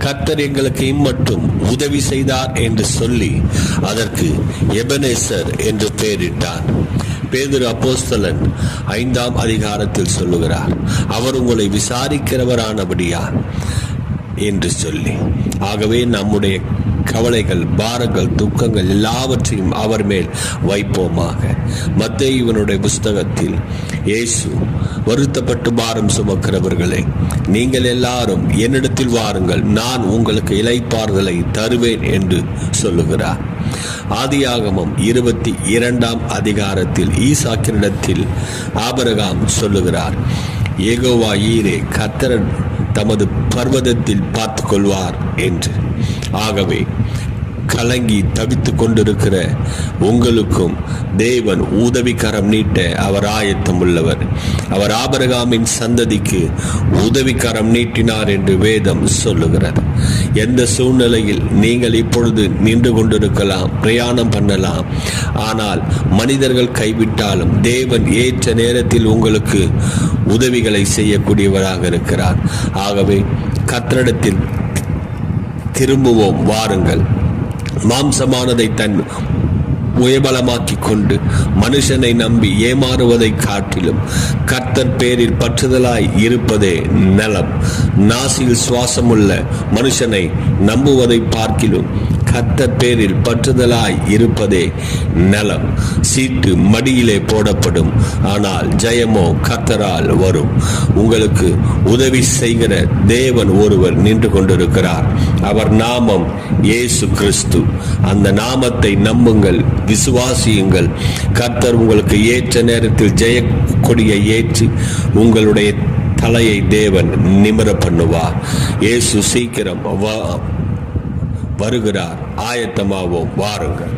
கர்த்தர் எங்களுக்கு இம்மட்டும் உதவி செய்தார் என்று சொல்லி அதற்கு எபனேசர் என்று பெயரிட்டார். பேதுரு அப்போஸ்தலன் 5ஆம் அதிகாரத்தில் சொல்லுகிறார், அவர் உங்களை விசாரிக்கிறவரானபடியா என்று சொல்லி. ஆகவே நம்முடைய கவலைகள், பாரங்கள், துக்கங்கள் எல்லாவற்றையும் அவர் மேல் வைப்போமாக. மத்தேயுவினுடைய புஸ்தகத்தில் இயேசு, வருத்தப்பட்டு பாரம் சுமக்கிறவர்களே, நீங்கள் எல்லாரும் என்னிடத்தில் வாருங்கள், நான் உங்களுக்கு இளைப்பாறுதலை தருவேன் என்று சொல்லுகிறார். ஆதியாகமம் 22ஆம் அதிகாரத்தில் ஈசாக்கினிடத்தில் ஆபிரகாம் சொல்லுகிறார், யெகோவா ஈரே, கர்த்தர் தமது பர்வதத்தில் பார்த்து கொள்வார் என்று. ஆகவே கலங்கி தவித்துக் கொண்டிருக்கிற உங்களுக்கும் தேவன் உதவிக்கரம் நீட்ட அவர் ஆயத்தம் உள்ளவர். அவர் ஆபிரகாமின் சந்ததிக்கு உதவிக்கரம் நீட்டினார் என்று வேதம் சொல்லுகிறது. எந்த சூழ்நிலையில் நீங்கள் இப்பொழுது நின்று கொண்டிருக்கலாம், பிரயாணம் பண்ணலாம், ஆனால் மனிதர்கள் கைவிட்டாலும் தேவன் ஏற்ற நேரத்தில் உங்களுக்கு உதவிகளை செய்யக்கூடியவராக இருக்கிறார். ஆகவே கர்த்தரிடத்தில் திரும்புவோம், வாருங்கள். மாம்சமானதை தன் உயபலமாக்கி கொண்டு மனுஷனை நம்பி ஏமாறுவதை காட்டிலும் கர்த்தர் பேரில் பற்றுதலாய் இருப்பதே நலம். நாசியில் சுவாசமுள்ள மனுஷனை நம்புவதை பார்க்கிலும் கர்த்தர் பேரில் பற்றுதலாய் இருப்பதே நலம். சீட்டு மடியிலே போடப்படும், ஆனால் ஜெயமோ கர்த்தரால் வரும். உங்களுக்கு உதவி செய்கிற தேவன் ஒருவர் நின்று கொண்டிருக்கிறார். அவர் நாமம் இயேசு கிறிஸ்து. அந்த நாமத்தை நம்புங்கள், விசுவாசியுங்கள். கர்த்தர் உங்களுக்கு ஏற்ற நேரத்தில் ஜெய கொடியை ஏற்றி உங்களுடைய தலையை தேவன் நிமிர பண்ணுவார். இயேசு சீக்கிரம் வருகிறார். ஆயத்தமாவோம், வாருங்கள்.